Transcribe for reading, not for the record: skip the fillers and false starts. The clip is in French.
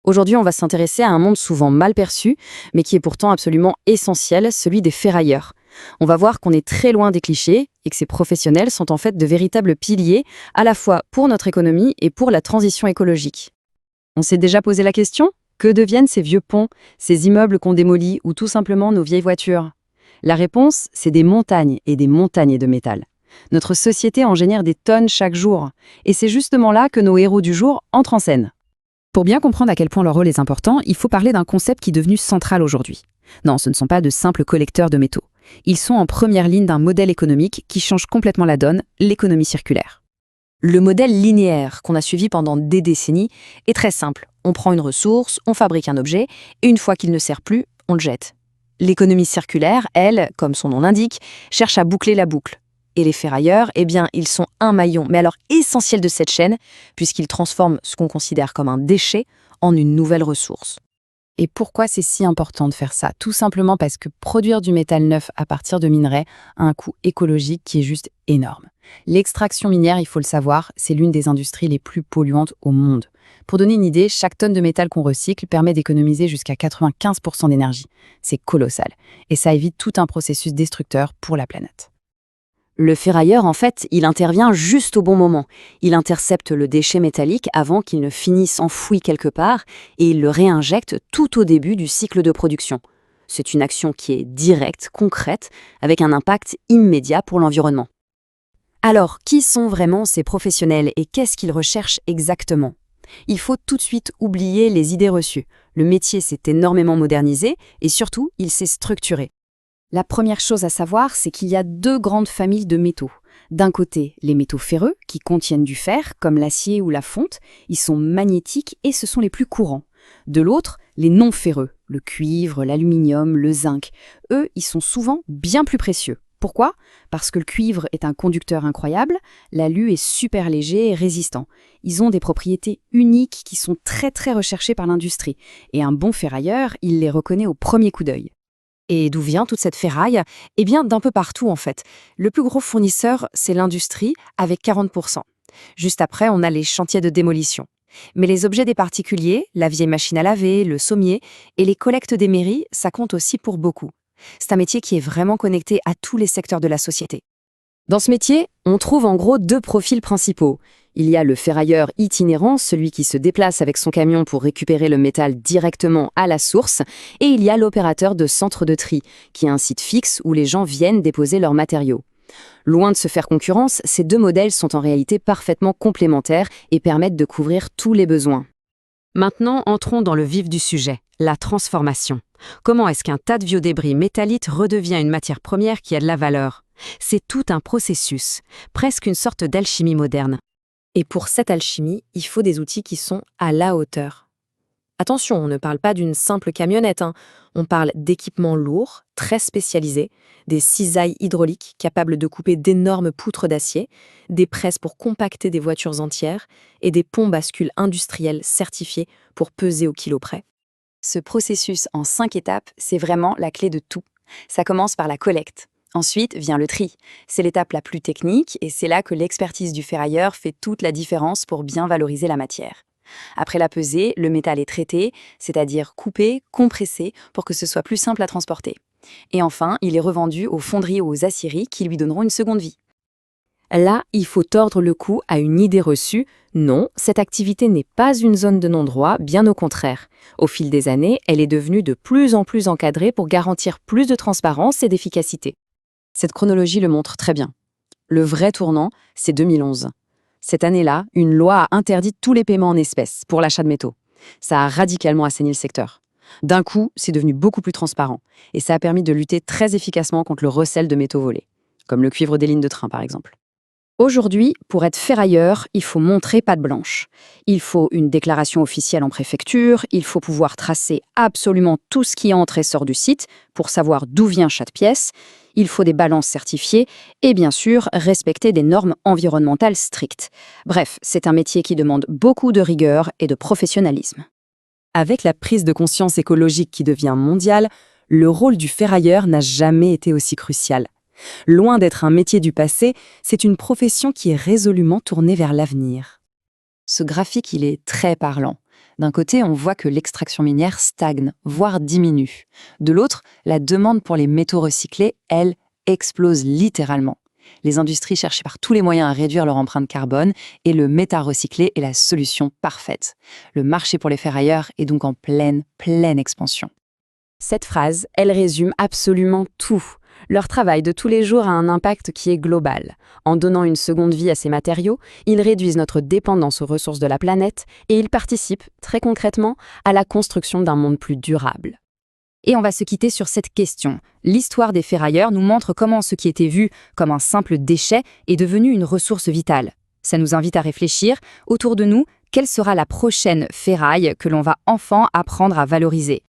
Aujourd'hui, on va s'intéresser à un monde souvent mal perçu, mais qui est pourtant absolument essentiel, celui des ferrailleurs. On va voir qu'on est très loin des clichés et que ces professionnels sont en fait de véritables piliers, à la fois pour notre économie et pour la transition écologique. On s'est déjà posé la question? Que deviennent ces vieux ponts, ces immeubles qu'on démolit ou tout simplement nos vieilles voitures? La réponse, c'est des montagnes et des montagnes de métal. Notre société en génère des tonnes chaque jour. Et c'est justement là que nos héros du jour entrent en scène. Pour bien comprendre à quel point leur rôle est important, il faut parler d'un concept qui est devenu central aujourd'hui. Non, ce ne sont pas de simples collecteurs de métaux. Ils sont en première ligne d'un modèle économique qui change complètement la donne, l'économie circulaire. Le modèle linéaire qu'on a suivi pendant des décennies est très simple. On prend une ressource, on fabrique un objet, et une fois qu'il ne sert plus, on le jette. L'économie circulaire, elle, comme son nom l'indique, cherche à boucler la boucle. Et les ferrailleurs, eh bien, ils sont un maillon, mais alors essentiel de cette chaîne, puisqu'ils transforment ce qu'on considère comme un déchet en une nouvelle ressource. Et pourquoi c'est si important de faire ça? Tout simplement parce que produire du métal neuf à partir de minerais a un coût écologique qui est juste énorme. L'extraction minière, il faut le savoir, c'est l'une des industries les plus polluantes au monde. Pour donner une idée, chaque tonne de métal qu'on recycle permet d'économiser jusqu'à 95% d'énergie. C'est colossal. Et ça évite tout un processus destructeur pour la planète. Le ferrailleur, en fait, il intervient juste au bon moment. Il intercepte le déchet métallique avant qu'il ne finisse enfoui quelque part et il le réinjecte tout au début du cycle de production. C'est une action qui est directe, concrète, avec un impact immédiat pour l'environnement. Alors, qui sont vraiment ces professionnels et qu'est-ce qu'ils recherchent exactement? Il faut tout de suite oublier les idées reçues. Le métier s'est énormément modernisé et surtout, il s'est structuré. La première chose à savoir, c'est qu'il y a deux grandes familles de métaux. D'un côté, les métaux ferreux, qui contiennent du fer, comme l'acier ou la fonte. Ils sont magnétiques et ce sont les plus courants. De l'autre, les non ferreux, le cuivre, l'aluminium, le zinc. Eux, ils sont souvent bien plus précieux. Pourquoi? Parce que le cuivre est un conducteur incroyable, l'alu est super léger et résistant. Ils ont des propriétés uniques qui sont très très recherchées par l'industrie. Et un bon ferrailleur, il les reconnaît au premier coup d'œil. Et d'où vient toute cette ferraille? Eh bien, d'un peu partout en fait. Le plus gros fournisseur, c'est l'industrie, avec 40%. Juste après, on a les chantiers de démolition. Mais les objets des particuliers, la vieille machine à laver, le sommier, et les collectes des mairies, ça compte aussi pour beaucoup. C'est un métier qui est vraiment connecté à tous les secteurs de la société. Dans ce métier, on trouve en gros deux profils principaux. Il y a le ferrailleur itinérant, celui qui se déplace avec son camion pour récupérer le métal directement à la source, et il y a l'opérateur de centre de tri, qui est un site fixe où les gens viennent déposer leurs matériaux. Loin de se faire concurrence, ces deux modèles sont en réalité parfaitement complémentaires et permettent de couvrir tous les besoins. Maintenant, entrons dans le vif du sujet, la transformation. Comment est-ce qu'un tas de vieux débris métalliques redevient une matière première qui a de la valeur? C'est tout un processus, presque une sorte d'alchimie moderne. Et pour cette alchimie, il faut des outils qui sont à la hauteur. Attention, on ne parle pas d'une simple camionnette, on parle d'équipements lourds, très spécialisés, des cisailles hydrauliques capables de couper d'énormes poutres d'acier, des presses pour compacter des voitures entières et des ponts bascules industriels certifiés pour peser au kilo près. Ce processus en 5 étapes, c'est vraiment la clé de tout. Ça commence par la collecte. Ensuite vient le tri. C'est l'étape la plus technique et c'est là que l'expertise du ferrailleur fait toute la différence pour bien valoriser la matière. Après la pesée, le métal est traité, c'est-à-dire coupé, compressé, pour que ce soit plus simple à transporter. Et enfin, il est revendu aux fonderies ou aux aciéries qui lui donneront une seconde vie. Là, il faut tordre le cou à une idée reçue. Non, cette activité n'est pas une zone de non-droit, bien au contraire. Au fil des années, elle est devenue de plus en plus encadrée pour garantir plus de transparence et d'efficacité. Cette chronologie le montre très bien. Le vrai tournant, c'est 2011. Cette année-là, une loi a interdit tous les paiements en espèces pour l'achat de métaux. Ça a radicalement assaini le secteur. D'un coup, c'est devenu beaucoup plus transparent et ça a permis de lutter très efficacement contre le recel de métaux volés, comme le cuivre des lignes de train par exemple. Aujourd'hui, pour être ferrailleur, il faut montrer patte blanche. Il faut une déclaration officielle en préfecture, il faut pouvoir tracer absolument tout ce qui entre et sort du site pour savoir d'où vient chaque pièce, il faut des balances certifiées et bien sûr respecter des normes environnementales strictes. Bref, c'est un métier qui demande beaucoup de rigueur et de professionnalisme. Avec la prise de conscience écologique qui devient mondiale, le rôle du ferrailleur n'a jamais été aussi crucial. Loin d'être un métier du passé, c'est une profession qui est résolument tournée vers l'avenir. Ce graphique, il est très parlant. D'un côté, on voit que l'extraction minière stagne, voire diminue. De l'autre, la demande pour les métaux recyclés, elle, explose littéralement. Les industries cherchent par tous les moyens à réduire leur empreinte carbone et le métal recyclé est la solution parfaite. Le marché pour les ferrailleurs est donc en pleine expansion. Cette phrase, elle résume absolument tout. Leur travail de tous les jours a un impact qui est global. En donnant une seconde vie à ces matériaux, ils réduisent notre dépendance aux ressources de la planète et ils participent, très concrètement, à la construction d'un monde plus durable. Et on va se quitter sur cette question. L'histoire des ferrailleurs nous montre comment ce qui était vu comme un simple déchet est devenu une ressource vitale. Ça nous invite à réfléchir, autour de nous, quelle sera la prochaine ferraille que l'on va enfin apprendre à valoriser ?